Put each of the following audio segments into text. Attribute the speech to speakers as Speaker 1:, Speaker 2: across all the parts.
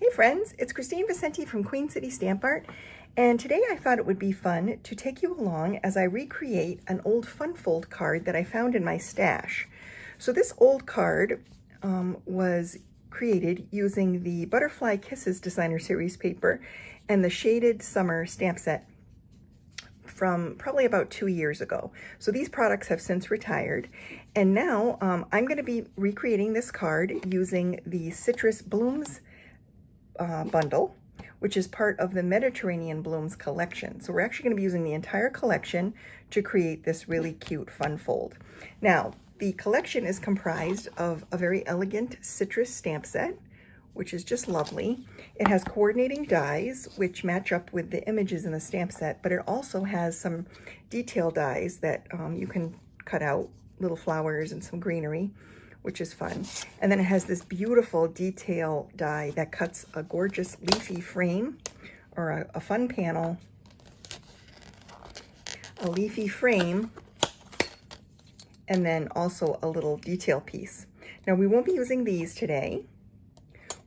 Speaker 1: Hey friends, it's Kristine Vicente from Queen City Stamp Art, and today I thought it would be fun to take you along as I recreate an old fun fold card that I found in my stash. So this old card was created using the Butterfly Kisses Designer Series paper and the Shaded Summer stamp set from probably about 2 years ago. So these products have since retired, and now I'm going to be recreating this card using the Citrus Blooms bundle, which is part of the Mediterranean Blooms collection. So we're actually going to be using the entire collection to create this really cute fun fold. Now, the collection is comprised of a very elegant citrus stamp set, which is just lovely. It has coordinating dies, which match up with the images in the stamp set, but it also has some detail dies that you can cut out, little flowers and some greenery, which is fun. And then it has this beautiful detail die that cuts a gorgeous leafy frame, or a fun panel, a leafy frame, and then also a little detail piece. Now we won't be using these today.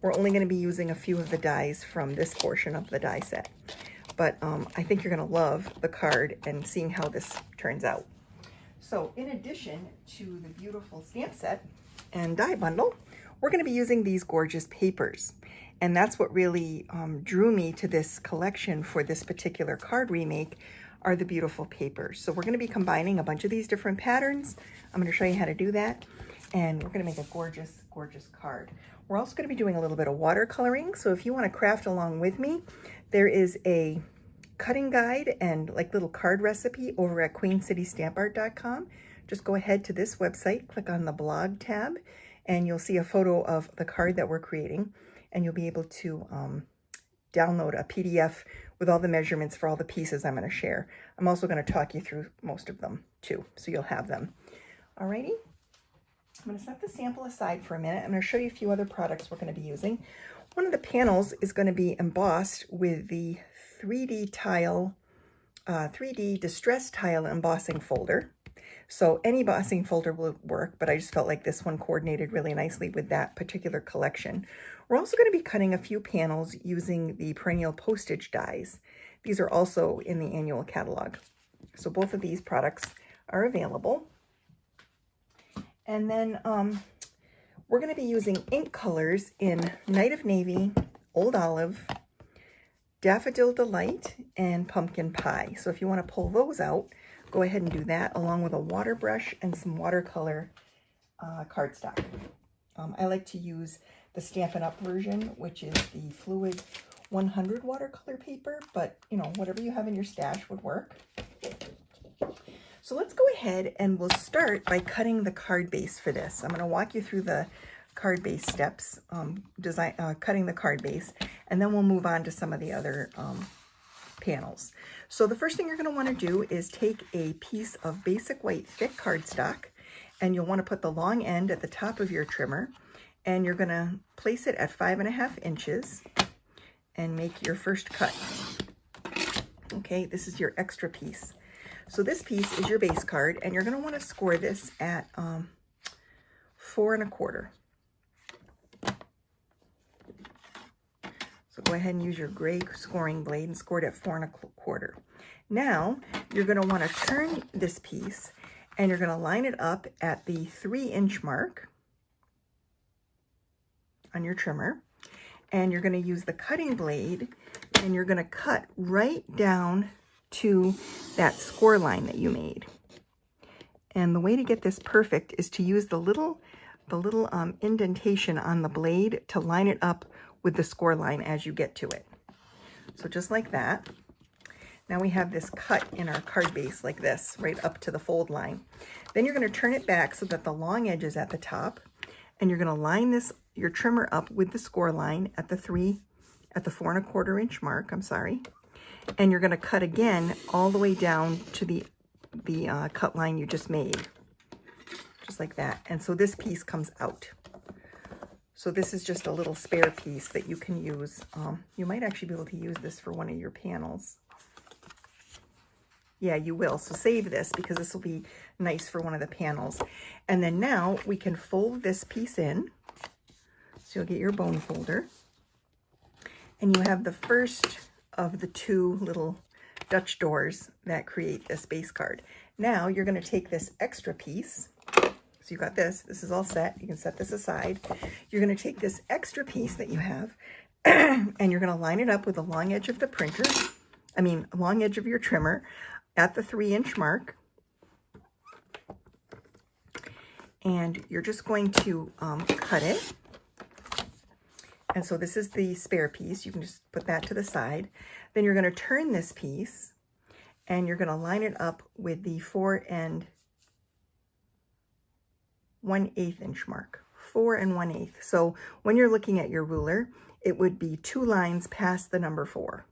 Speaker 1: We're only going to be using a few of the dies from this portion of the die set. But I think you're going to love the card and seeing how this turns out. So in addition to the beautiful stamp set and die bundle, we're going to be using these gorgeous papers. And that's what really drew me to this collection for this particular card remake, are the beautiful papers. So we're going to be combining a bunch of these different patterns. I'm going to show you how to do that. And we're going to make a gorgeous, gorgeous card. We're also going to be doing a little bit of watercoloring. So if you want to craft along with me, there is a cutting guide and like little card recipe over at queencitystampart.com. Just go ahead to this website, click on the blog tab, and you'll see a photo of the card that we're creating, and you'll be able to download a PDF with all the measurements for all the pieces I'm going to share. I'm also going to talk you through most of them too, so you'll have them. Alrighty, I'm going to set the sample aside for a minute. I'm going to show you a few other products we're going to be using. One of the panels is going to be embossed with the 3D distress tile embossing folder. So any embossing folder will work, but I just felt like this one coordinated really nicely with that particular collection. We're also going to be cutting a few panels using the perennial postage dies. These are also in the annual catalog. So both of these products are available. And then we're going to be using ink colors in Night of Navy, Old Olive, Daffodil Delight, and Pumpkin Pie. So if you want to pull those out, go ahead and do that, along with a water brush and some watercolor cardstock. I like to use the Stampin' Up version, which is the Fluid 100 watercolor paper, but you know, whatever you have in your stash would work. So let's go ahead and we'll start by cutting the card base for this. I'm going to walk you through the card base steps, cutting the card base, and then we'll move on to some of the other panels. So the first thing you're going to want to do is take a piece of basic white thick cardstock, and you'll want to put the long end at the top of your trimmer, and you're going to place it at 5.5 inches and make your first cut. Okay, this is your extra piece. So this piece is your base card, and you're going to want to score this at 4 1/4. So go ahead and use your gray scoring blade and score it at 4 1/4. Now you're going to want to turn this piece, and you're going to line it up at the 3-inch mark on your trimmer, and you're going to use the cutting blade, and you're going to cut right down to that score line that you made. And the way to get this perfect is to use the little indentation on the blade to line it up with the score line as you get to it. So just like that. Now we have this cut in our card base like this, right up to the fold line. Then you're going to turn it back so that the long edge is at the top, and you're going to line your trimmer up with the score line at the 4 1/4 inch mark, and you're going to cut again all the way down to the cut line you just made, just like that. And so this piece comes out. So this is just a little spare piece that you can use. You might actually be able to use this for one of your panels. Yeah, you will. So save this because this will be nice for one of the panels. And then now we can fold this piece in. So you'll get your bone folder. And you have the first of the two little Dutch doors that create this base card. Now you're going to take this extra piece. So you got this. This is all set. You can set this aside. You're going to take this extra piece that you have and you're going to line it up with the long edge of the printer. Long edge of your trimmer at the 3-inch mark. And you're just going to cut it. And so this is the spare piece. You can just put that to the side. Then you're going to turn this piece and you're going to line it up with the 4 1/8 inch mark. 4 1/8. So when you're looking at your ruler, it would be 2 lines past the number 4.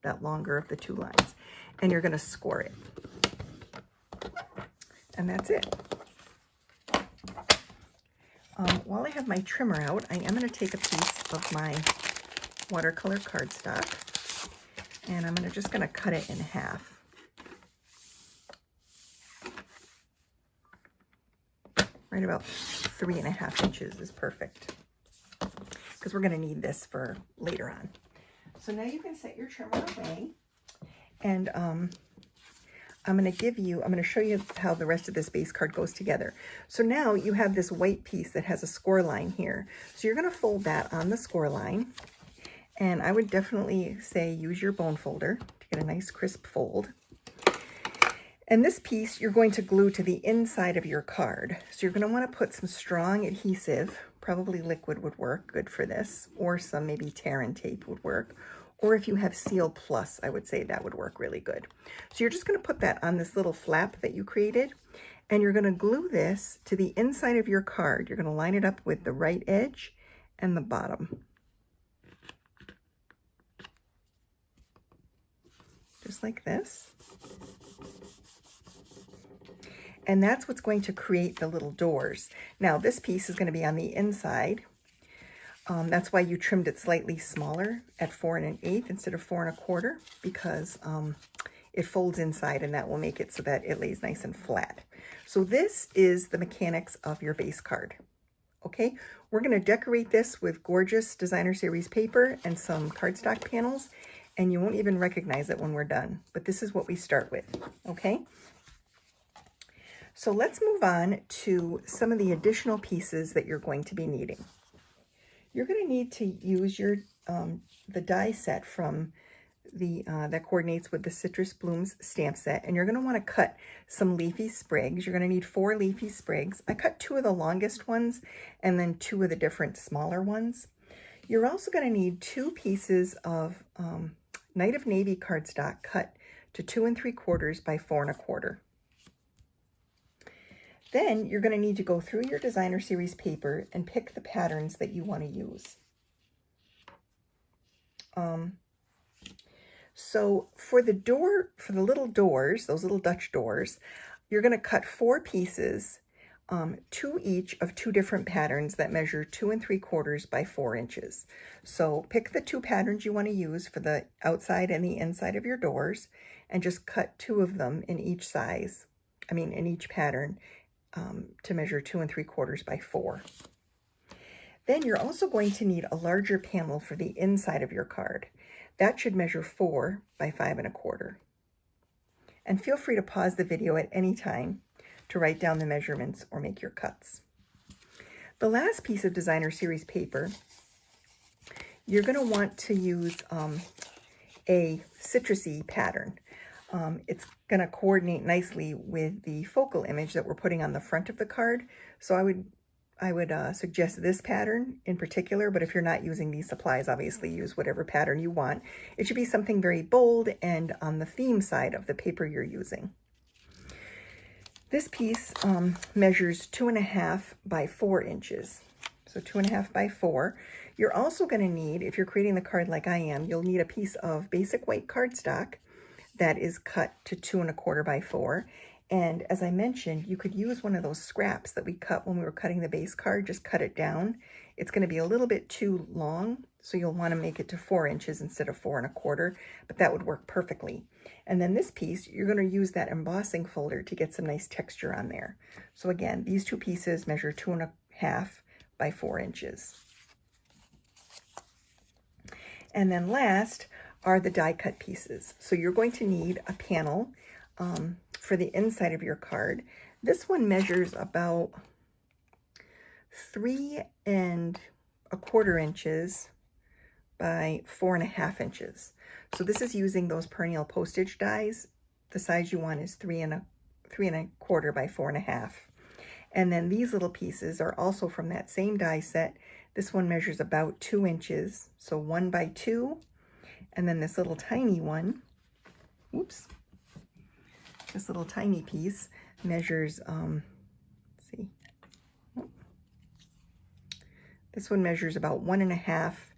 Speaker 1: That longer of the 2 lines. And you're going to score it. And that's it. While I have my trimmer out, I am going to take a piece of my watercolor cardstock and I'm just going to cut it in half. Right about 3.5 inches is perfect because we're going to need this for later on. So now you can set your trimmer away and I'm going to show you how the rest of this base card goes together. So now you have this white piece that has a score line here. So you're going to fold that on the score line. And I would definitely say use your bone folder to get a nice crisp fold. And this piece you're going to glue to the inside of your card. So you're going to want to put some strong adhesive, probably liquid would work good for this, or some maybe tear and tape would work. Or if you have Seal Plus, I would say that would work really good. So you're just going to put that on this little flap that you created, and you're going to glue this to the inside of your card. You're going to line it up with the right edge and the bottom. Just like this. And that's what's going to create the little doors. Now this piece is going to be on the inside. That's why you trimmed it slightly smaller at 4 1/8 instead of 4 1/4 because it folds inside and that will make it so that it lays nice and flat. So this is the mechanics of your base card. Okay, we're going to decorate this with gorgeous designer series paper and some cardstock panels, and you won't even recognize it when we're done. But this is what we start with. Okay. So let's move on to some of the additional pieces that you're going to be needing. You're going to need to use your the die set from the that coordinates with the Citrus Blooms stamp set, and you're going to want to cut some leafy sprigs. You're going to need 4 leafy sprigs. I cut 2 of the longest ones and then 2 of the different smaller ones. You're also going to need 2 pieces of Night of Navy cardstock cut to 2 3/4 by 4 1/4. Then you're going to need to go through your designer series paper and pick the patterns that you want to use. So for the little doors, those little Dutch doors, you're going to cut 4 pieces, 2 each of 2 different patterns that measure 2 3/4 by 4 inches. So pick the 2 patterns you want to use for the outside and the inside of your doors and just cut 2 of them in each size, in each pattern. To measure 2 3/4 by 4. Then you're also going to need a larger panel for the inside of your card. That should measure 4 by 5 1/4. And feel free to pause the video at any time to write down the measurements or make your cuts. The last piece of designer series paper, you're going to want to use a citrusy pattern. It's going to coordinate nicely with the focal image that we're putting on the front of the card. So I would suggest this pattern in particular, but if you're not using these supplies, obviously use whatever pattern you want. It should be something very bold and on the theme side of the paper you're using. This piece measures 2 1/2 by 4 inches. So 2 1/2 by 4. You're also going to need, if you're creating the card like I am, you'll need a piece of basic white cardstock that is cut to 2 1/4 by 4. And as I mentioned, you could use one of those scraps that we cut when we were cutting the base card. Just cut it down. It's going to be a little bit too long, so you'll want to make it to 4 inches instead of 4 1/4, but that would work perfectly. And then this piece, you're going to use that embossing folder to get some nice texture on there. So again, these 2 pieces measure 2 1/2 by 4 inches. And then last are the die cut pieces. So you're going to need a panel for the inside of your card. This one measures about 3 1/4 inches by 4 1/2 inches. So this is using those perennial postage dies. The size you want is 3 1/4 by 4 1/2. And then these little pieces are also from that same die set. This one measures about 2 inches, so 1 by 2. And then this little tiny one, oops, this little tiny piece measures, let's see, this one measures about 1 1/2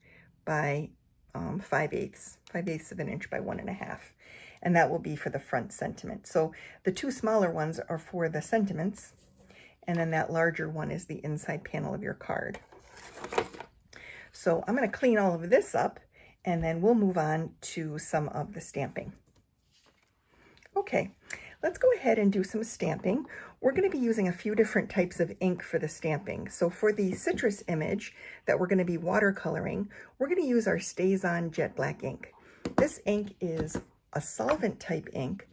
Speaker 1: by 5/8 of an inch by 1 1/2. And that will be for the front sentiment. So the two smaller ones are for the sentiments, and then that larger one is the inside panel of your card. So I'm going to clean all of this up, and then we'll move on to some of the stamping. Okay, let's go ahead and do some stamping. We're going to be using a few different types of ink for the stamping. So for the citrus image that we're going to be watercoloring, we're going to use our StazOn Jet Black ink. This ink is a solvent type ink,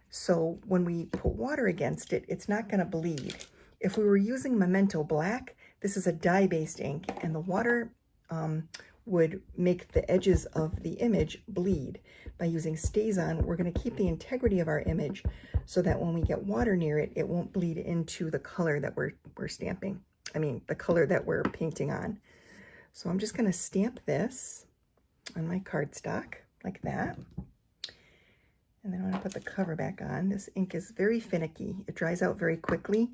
Speaker 1: so when we put water against it, it's not going to bleed. If we were using Memento Black, this is a dye-based ink, and the water would make the edges of the image bleed. By using StazOn, we're going to keep the integrity of our image so that when we get water near it, it won't bleed into the color that we're stamping. I mean, the color that we're painting on. So I'm just going to stamp this on my cardstock like that. And then I'm going to put the cover back on. This ink is very finicky. It dries out very quickly.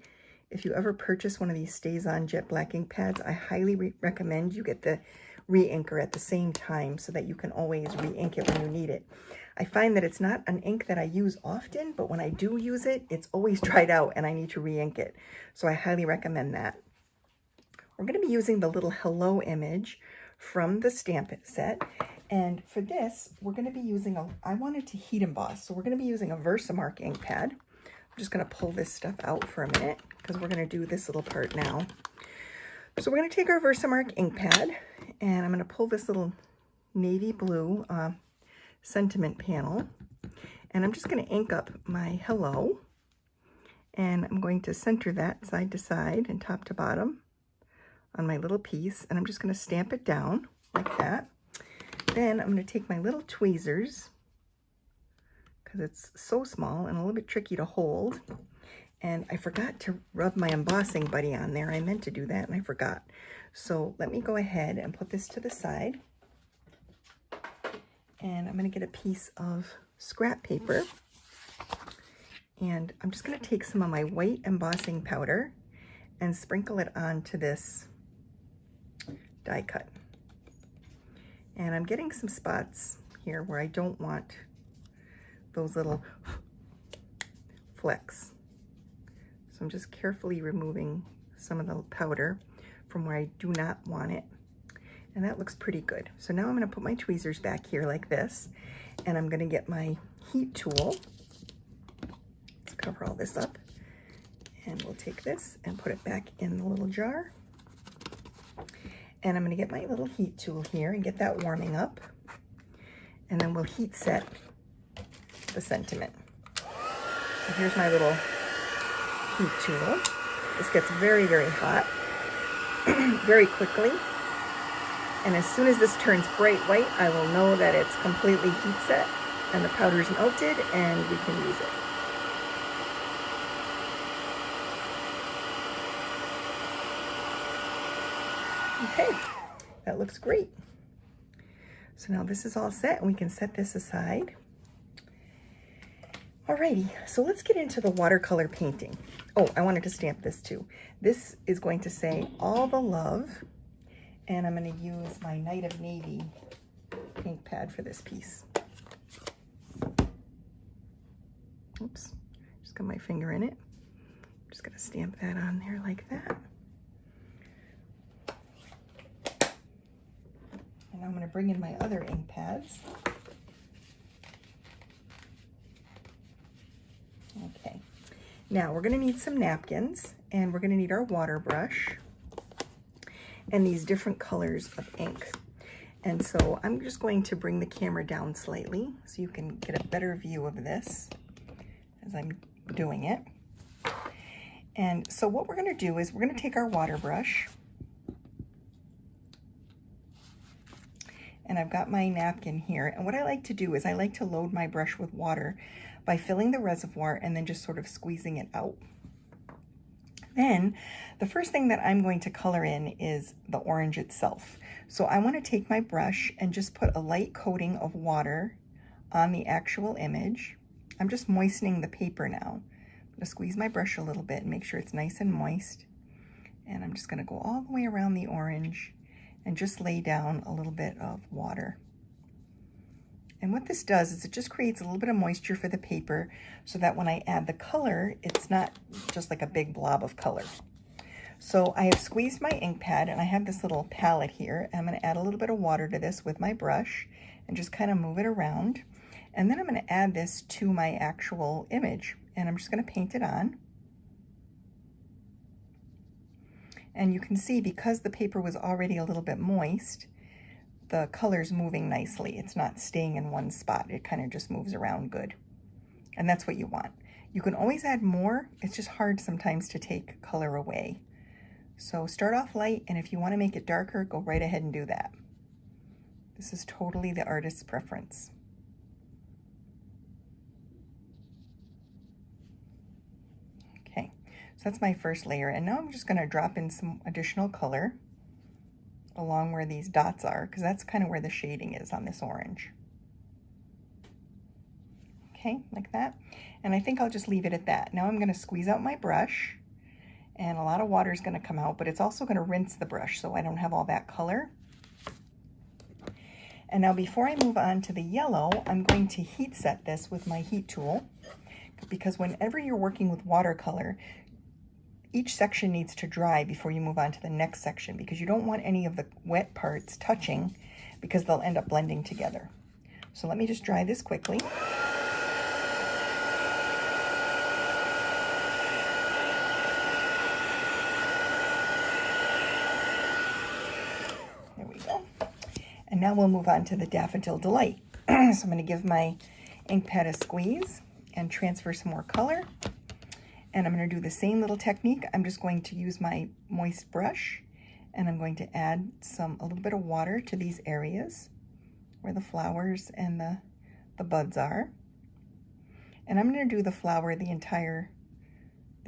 Speaker 1: If you ever purchase one of these StazOn Jet Black ink pads, I highly recommend you get the re-inker at the same time so that you can always re-ink it when you need it. I find that it's not an ink that I use often, but when I do use it, it's always dried out and I need to re-ink it. So I highly recommend that. We're going to be using the little hello image from the stamp set. And for this, we're going to be using I wanted to heat emboss, so we're going to be using a Versamark ink pad. I'm just going to pull this stuff out for a minute because we're going to do this little part now. So we're going to take our Versamark ink pad, and I'm going to pull this little navy blue sentiment panel, and I'm just going to ink up my hello, and I'm going to center that side to side and top to bottom on my little piece, and I'm just going to stamp it down like that. Then I'm going to take my little tweezers, because it's so small and a little bit tricky to hold. And I forgot to rub my embossing buddy on there. I meant to do that and I forgot. So let me go ahead and put this to the side. And I'm going to get a piece of scrap paper. And I'm just going to take some of my white embossing powder and sprinkle it onto this die cut. And I'm getting some spots here where I don't want those little flecks. So I'm just carefully removing some of the powder from where I do not want it. And that looks pretty good. So now I'm going to put my tweezers back here like this. And I'm going to get my heat tool. Let's cover all this up. And we'll take this and put it back in the little jar. And I'm going to get my little heat tool here and get that warming up. And then we'll heat set the sentiment. So here's my little heat tool. This gets very, very hot very quickly. And as soon as this turns bright white, I will know that it's completely heat set and the powder's melted and we can use it. Okay, that looks great. So now this is all set and we can set this aside. Alrighty, so let's get into the watercolor painting. Oh, I wanted to stamp this too. This is going to say all the love, and I'm going to use my Night of Navy ink pad for this piece. Oops, just got my finger in it. Just going to stamp that on there like that. And I'm going to bring in my other ink pads. Okay, now we're going to need some napkins, and we're going to need our water brush and these different colors of ink. And so I'm just going to bring the camera down slightly so you can get a better view of this as I'm doing it. And so what we're going to do is we're going to take our water brush, and I've got my napkin here. And what I like to do is I like to load my brush with water by filling the reservoir and then just sort of squeezing it out. Then the first thing that I'm going to color in is the orange itself. So I want to take my brush and just put a light coating of water on the actual image. I'm just moistening the paper now. I'm going to squeeze my brush a little bit and make sure it's nice and moist. And I'm just going to go all the way around the orange and just lay down a little bit of water. And what this does is it just creates a little bit of moisture for the paper so that when I add the color, it's not just like a big blob of color. So I have squeezed my ink pad and I have this little palette here. And I'm going to add a little bit of water to this with my brush and just kind of move it around. And then I'm going to add this to my actual image and I'm just going to paint it on. And you can see because the paper was already a little bit moist, the color's moving nicely. It's not staying in one spot. It kind of just moves around good. And that's what you want. You can always add more. It's just hard sometimes to take color away. So start off light, and if you want to make it darker, go right ahead and do that. This is totally the artist's preference. Okay, so that's my first layer. And now I'm just going to drop in some additional color along where these dots are, because that's kind of where the shading is on this orange. Okay, like that. And I think I'll just leave it at that. Now I'm going to squeeze out my brush, and a lot of water is going to come out, but it's also going to rinse the brush so I don't have all that color. And now before I move on to the yellow, I'm going to heat set this with my heat tool, because whenever you're working with watercolor, each section needs to dry before you move on to the next section, because you don't want any of the wet parts touching because they'll end up blending together. So let me just dry this quickly. There we go. And now we'll move on to the Daffodil Delight. So I'm going to give my ink pad a squeeze and transfer some more color. And I'm going to do the same little technique. I'm just going to use my moist brush and I'm going to add a little bit of water to these areas where the flowers and the buds are. And I'm going to do the flower the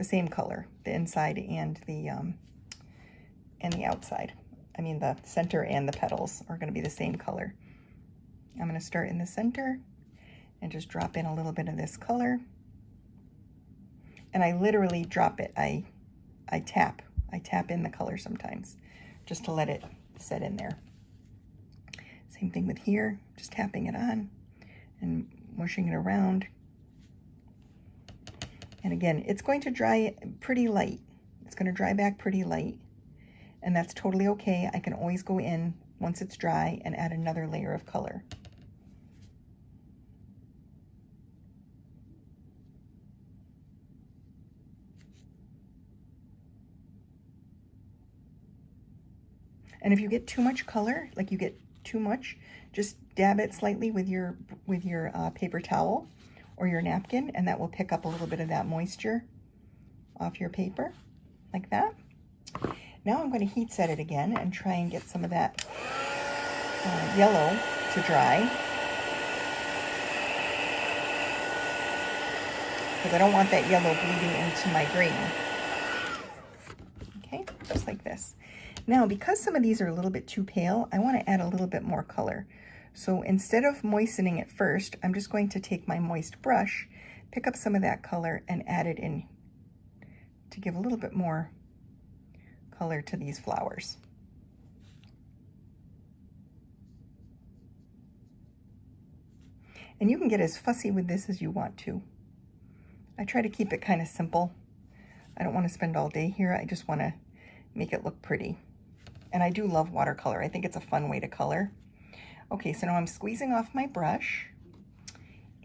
Speaker 1: same color, the inside and the outside. I mean, the center and the petals are going to be the same color. I'm going to start in the center and just drop in a little bit of this color. And I literally drop it. I tap in the color sometimes just to let it set in there. Same thing with here, just tapping it on and mushing it around. And again, it's going to dry pretty light. It's going to dry back pretty light, and that's totally okay. I can always go in once it's dry and add another layer of color. And if you get too much color, like you get too much, just dab it slightly with your paper towel or your napkin, and that will pick up a little bit of that moisture off your paper, like that. Now I'm going to heat set it again and try and get some of that yellow to dry, because I don't want that yellow bleeding into my green. Okay, just like this. Now, because some of these are a little bit too pale, I want to add a little bit more color. So instead of moistening it first, I'm just going to take my moist brush, pick up some of that color, and add it in to give a little bit more color to these flowers. And you can get as fussy with this as you want to. I try to keep it kind of simple. I don't want to spend all day here. I just want to make it look pretty. And I do love watercolor. I think it's a fun way to color. Okay, so now I'm squeezing off my brush,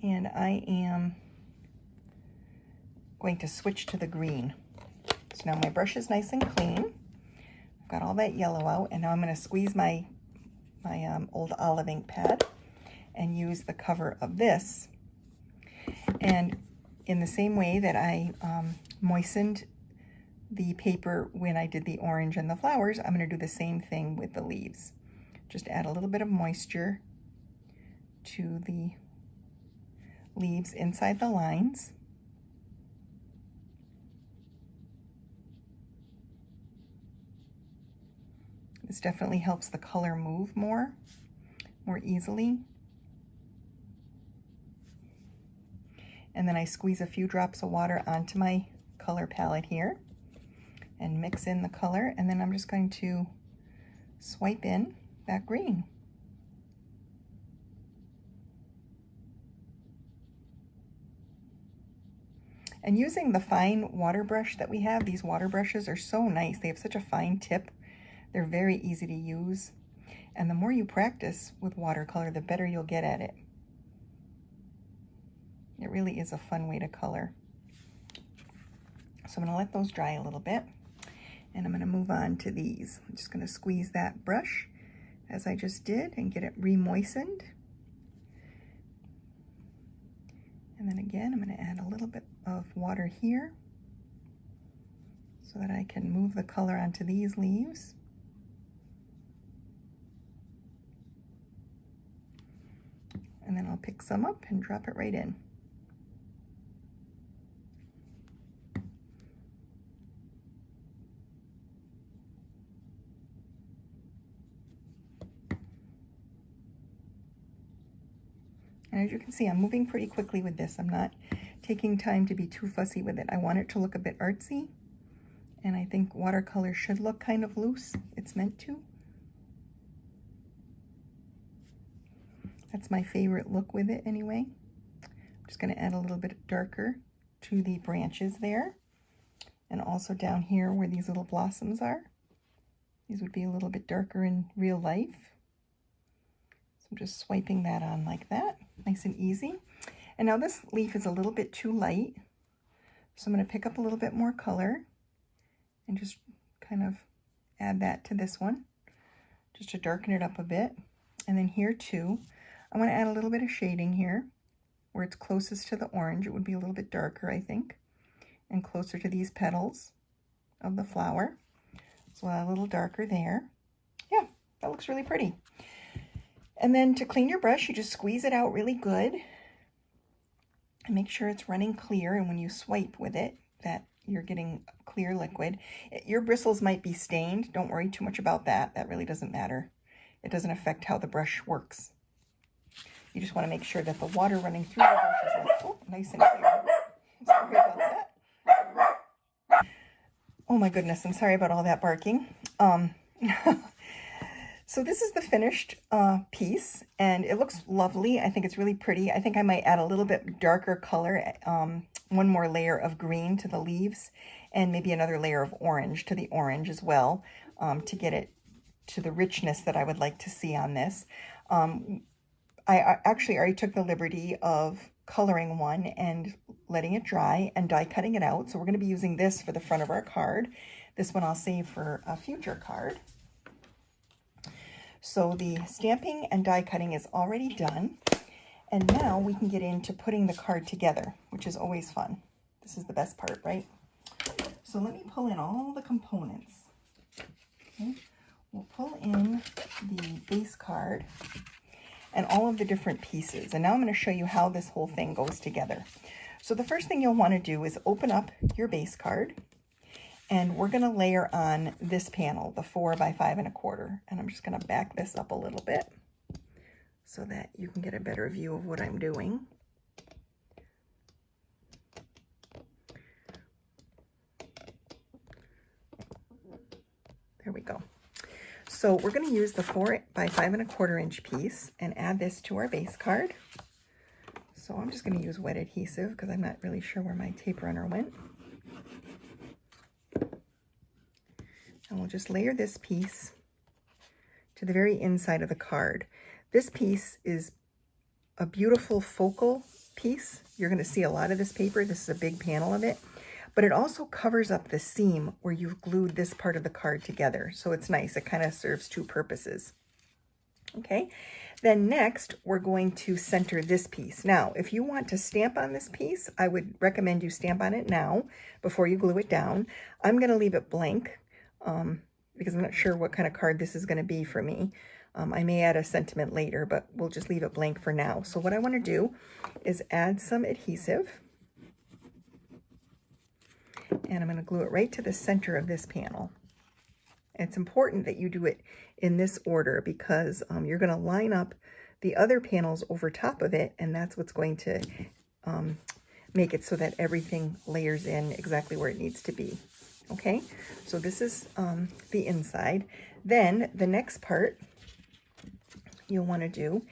Speaker 1: and I am going to switch to the green. So now my brush is nice and clean. I've got all that yellow out, and now I'm going to squeeze my my old olive ink pad and use the cover of this. And in the same way that I moistened the paper when I did the orange and the flowers, I'm going to do the same thing with the leaves. Just add a little bit of moisture to the leaves inside the lines. This definitely helps the color move more easily. And then I squeeze a few drops of water onto my color palette here and mix in the color, and then I'm just going to swipe in that green. And using the fine water brush that we have, these water brushes are so nice. They have such a fine tip. They're very easy to use. And the more you practice with watercolor, the better you'll get at it. It really is a fun way to color. So I'm going to let those dry a little bit. And I'm going to move on to these. I'm just going to squeeze that brush as I just did and get it re-moistened. And then again, I'm going to add a little bit of water here so that I can move the color onto these leaves. And then I'll pick some up and drop it right in. And as you can see, I'm moving pretty quickly with this. I'm not taking time to be too fussy with it. I want it to look a bit artsy, and I think watercolor should look kind of loose. It's meant to. That's my favorite look with it anyway. I'm just going to add a little bit darker to the branches there, and also down here where these little blossoms are. These would be a little bit darker in real life. So I'm just swiping that on like that. Nice and easy. And now this leaf is a little bit too light, so I'm going to pick up a little bit more color and just kind of add that to this one, just to darken it up a bit. And then here too, I'm going to add a little bit of shading here where it's closest to the orange. It would be a little bit darker, I think, and closer to these petals of the flower. So a little darker there. Yeah, that looks really pretty. And then to clean your brush, you just squeeze it out really good and make sure it's running clear. And when you swipe with it, that you're getting clear liquid. Your bristles might be stained. Don't worry too much about that. That really doesn't matter. It doesn't affect how the brush works. You just want to make sure that the water running through the brush is nice and clear. Sorry about that. Oh my goodness, I'm sorry about all that barking. So this is the finished piece, and it looks lovely. I think it's really pretty. I think I might add a little bit darker color, one more layer of green to the leaves, and maybe another layer of orange to the orange as well, to get it to the richness that I would like to see on this. I actually already took the liberty of coloring one and letting it dry and die cutting it out. So we're going to be using this for the front of our card. This one I'll save for a future card. So the stamping and die cutting is already done. And now we can get into putting the card together, which is always fun. This is the best part, right? So let me pull in all the components. Okay. We'll pull in the base card and all of the different pieces. And now I'm going to show you how this whole thing goes together. So the first thing you'll want to do is open up your base card, and we're going to layer on this panel, the 4 by 5 1/4. And I'm just going to back this up a little bit so that you can get a better view of what I'm doing. There we go. So we're going to use the 4 by 5 1/4 inch piece and add this to our base card. So I'm just going to use wet adhesive because I'm not really sure where my tape runner went. And we'll just layer this piece to the very inside of the card. This piece is a beautiful focal piece. You're going to see a lot of this paper. This is a big panel of it. But it also covers up the seam where you've glued this part of the card together. So it's nice. It kind of serves two purposes. Okay, then next we're going to center this piece. Now, if you want to stamp on this piece, I would recommend you stamp on it now before you glue it down. I'm going to leave it blank because I'm not sure what kind of card this is going to be for me. I may add a sentiment later, but we'll just leave it blank for now. So what I want to do is add some adhesive, and I'm going to glue it right to the center of this panel. And it's important that you do it in this order because you're going to line up the other panels over top of it, and that's what's going to make it so that everything layers in exactly where it needs to be. Okay, so this is the inside. Then the next part you'll want to do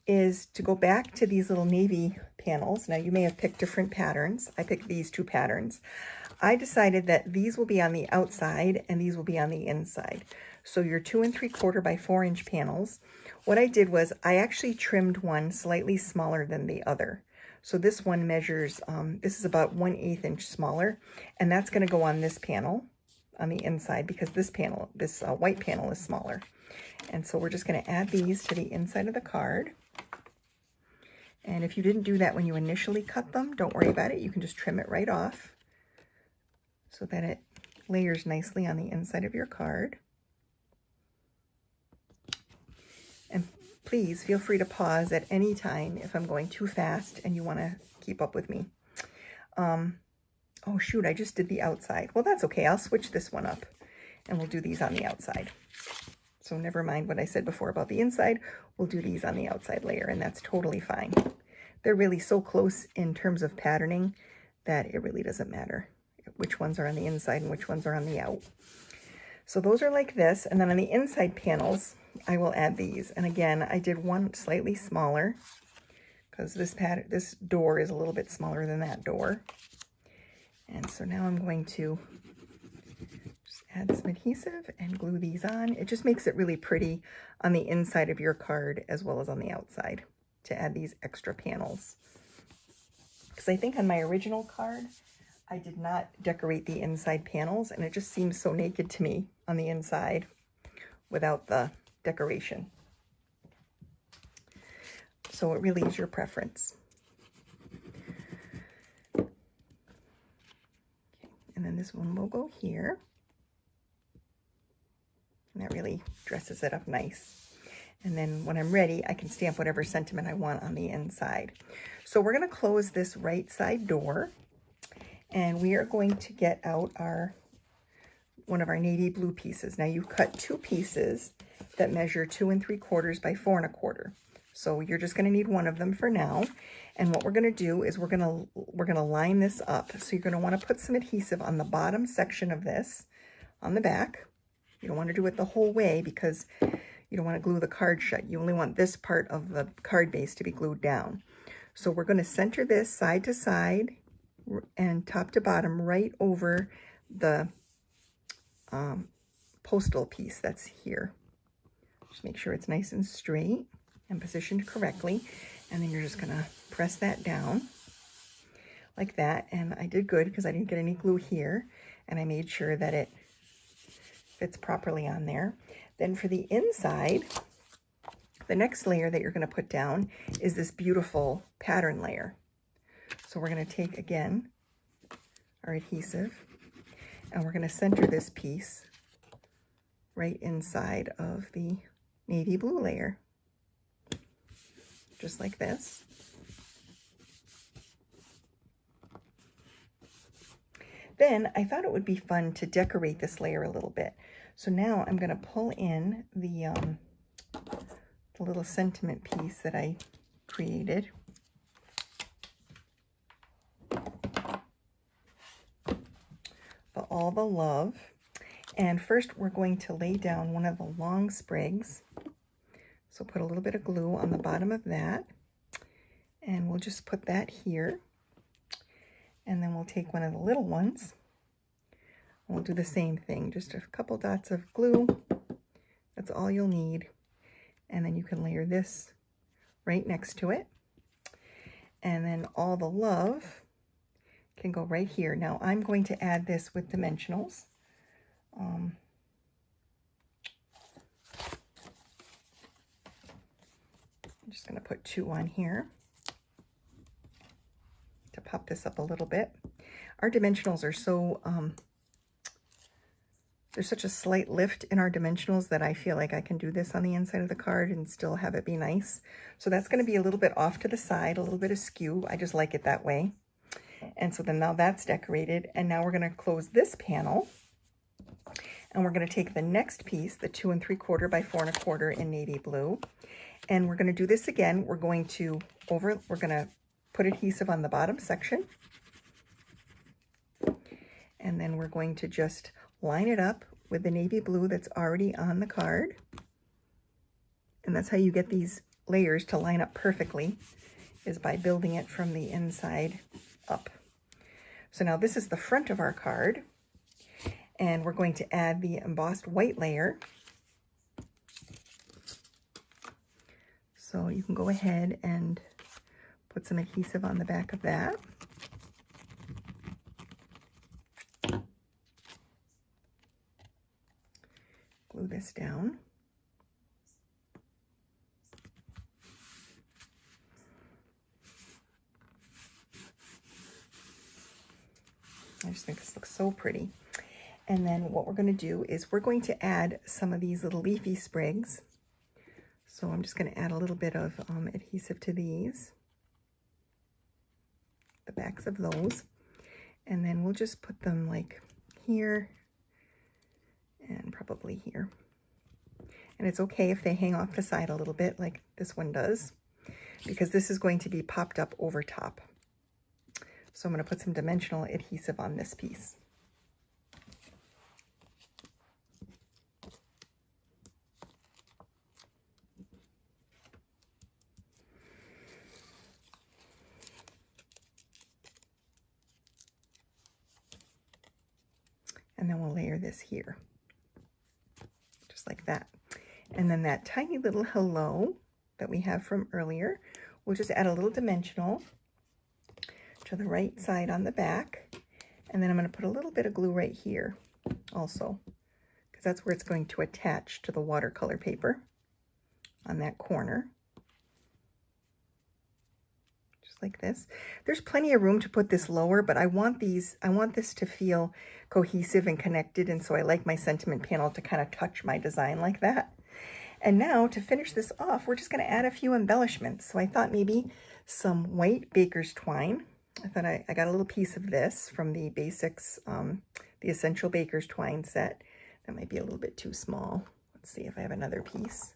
Speaker 1: is to go back to these little navy panels. Now you may have picked different patterns. I picked these two patterns. I decided that these will be on the outside and these will be on the inside. So your 2 3/4 by 4 inch panels. What I did was I actually trimmed one slightly smaller than the other. So this one measures, this is about 1/8 inch smaller, and that's going to go on this panel on the inside because this panel, this white panel is smaller. And so we're just going to add these to the inside of the card. And if you didn't do that when you initially cut them, don't worry about it. You can just trim it right off so that it layers nicely on the inside of your card. And please feel free to pause at any time if I'm going too fast and you want to keep up with me. Oh shoot, I just did the outside. Well, that's okay. I'll switch this one up and we'll do these on the outside. So never mind what I said before about the inside. We'll do these on the outside layer, and that's totally fine. They're really so close in terms of patterning that it really doesn't matter which ones are on the inside and which ones are on the out. So those are like this, and then on the inside panels, I will add these. And again, I did one slightly smaller because this door is a little bit smaller than that door. And so now I'm going to just add some adhesive and glue these on. It just makes it really pretty on the inside of your card as well as on the outside to add these extra panels. Because I think on my original card, I did not decorate the inside panels, and it just seems so naked to me on the inside without the decoration. So it really is your preference. Okay. And then this one will go here. And that really dresses it up nice. And then when I'm ready, I can stamp whatever sentiment I want on the inside. So we're going to close this right side door. And we are going to get out one of our navy blue pieces. Now you cut 2 pieces that measure 2 3/4 by 4 1/4. So you're just going to need one of them for now. And what we're going to do is we're going to line this up. So you're going to want to put some adhesive on the bottom section of this on the back. You don't want to do it the whole way because you don't want to glue the card shut. You only want this part of the card base to be glued down. So we're going to center this side to side and top to bottom right over the postal piece that's here. Just make sure it's nice and straight and positioned correctly. And then you're just going to press that down like that. And I did good because I didn't get any glue here. And I made sure that it fits properly on there. Then for the inside, the next layer that you're going to put down is this beautiful pattern layer. So we're going to take, again, our adhesive, and we're going to center this piece right inside of the navy blue layer, just like this. Then I thought it would be fun to decorate this layer a little bit. So now I'm going to pull in the little sentiment piece that I created. All the love. And first we're going to lay down one of the long sprigs. So put a little bit of glue on the bottom of that. And we'll just put that here. And then we'll take one of the little ones. We'll do the same thing, just a couple dots of glue. That's all you'll need. And then you can layer this right next to it. And then all the love can go right here. Now I'm going to add this with dimensionals. just going to put 2 on here to pop this up a little bit. Our dimensionals are so, there's such a slight lift in our dimensionals that I feel like I can do this on the inside of the card and still have it be nice. So that's going to be a little bit off to the side, a little bit askew. I just like it that way. And so then now that's decorated. And now we're going to close this panel. And we're going to take the next piece, the 2 3/4 by 4 1/4 in navy blue. And we're going to do this again. We're going to put adhesive on the bottom section. And then we're going to just line it up with the navy blue that's already on the card. And that's how you get these layers to line up perfectly, is by building it from the inside up. So now this is the front of our card. And we're going to add the embossed white layer. So you can go ahead and put some adhesive on the back of that. Glue this down. I just think this looks so pretty. And then what we're going to do is we're going to add some of these little leafy sprigs. So I'm just going to add a little bit of adhesive to these, the backs of those. And then we'll just put them like here and probably here. And it's okay if they hang off the side a little bit like this one does, because this is going to be popped up over top. So I'm going to put some dimensional adhesive on this piece. And then we'll layer this here, just like that. And then that tiny little hello that we have from earlier, we'll just add a little dimensional to the right side on the back. And then I'm going to put a little bit of glue right here also, because that's where it's going to attach to the watercolor paper on that corner. Just like this. There's plenty of room to put this lower, but I want this to feel cohesive and connected, and so I like my sentiment panel to kind of touch my design like that. And now to finish this off, we're just going to add a few embellishments. So I thought maybe some white baker's twine. I thought I got a little piece of this from the Basics, the Essential Baker's Twine set. That might be a little bit too small. Let's see if I have another piece.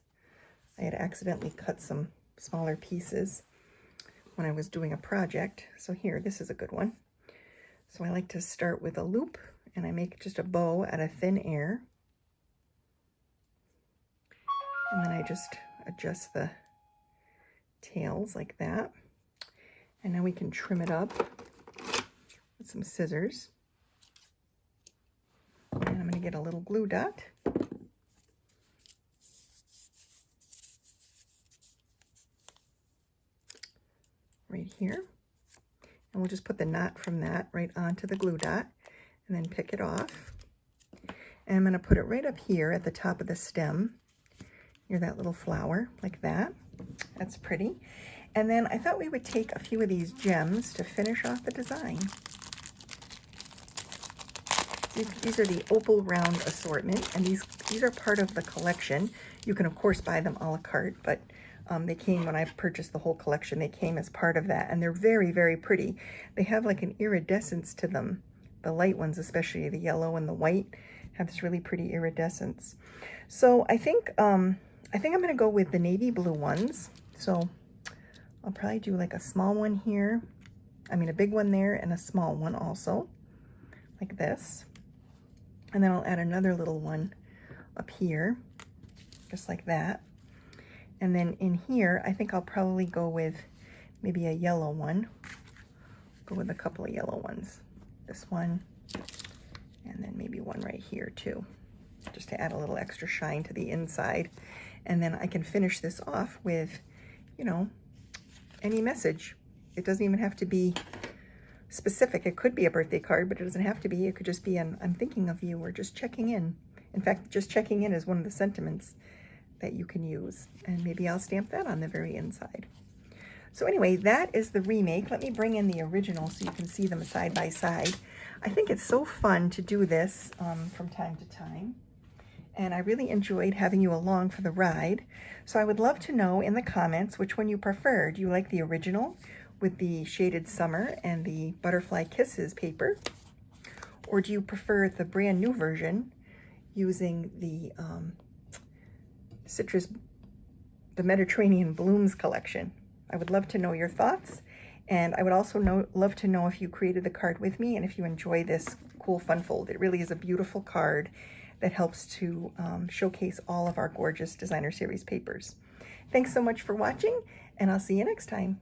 Speaker 1: I had accidentally cut some smaller pieces when I was doing a project. So here, this is a good one. So I like to start with a loop, and I make just a bow out of thin air. And then I just adjust the tails like that. And now we can trim it up with some scissors. And I'm going to get a little glue dot. Right here. And we'll just put the knot from that right onto the glue dot and then pick it off. And I'm going to put it right up here at the top of the stem. Near that little flower, like that. That's pretty. And then I thought we would take a few of these gems to finish off the design. These are the opal round assortment, and these are part of the collection. You can of course buy them a la carte, but they came when I purchased the whole collection. They came as part of that, and they're very, very pretty. They have like an iridescence to them. The light ones, especially the yellow and the white, have this really pretty iridescence. So I think I'm going to go with the navy blue ones. So I'll probably do like a small one here. I mean a big one there and a small one also, like this. And then I'll add another little one up here, just like that. And then in here, I think I'll probably go with maybe a yellow one. Go with a couple of yellow ones. This one, and then maybe one right here too, just to add a little extra shine to the inside. And then I can finish this off with, you know, any message. It doesn't even have to be specific. It could be a birthday card, but it doesn't have to be. It could just be I'm thinking of you, or just checking in. In fact, just checking in is one of the sentiments that you can use. And maybe I'll stamp that on the very inside. So anyway, that is the remake. Let me bring in the original so you can see them side by side. I think it's so fun to do this from time to time. And I really enjoyed having you along for the ride. So I would love to know in the comments which one you prefer. Do you like the original with the shaded summer and the butterfly kisses paper? Or do you prefer the brand new version using the the Mediterranean Blooms collection? I would love to know your thoughts. And I would also love to know if you created the card with me and if you enjoy this cool fun fold. It really is a beautiful card that helps to showcase all of our gorgeous designer series papers. Thanks so much for watching, and I'll see you next time.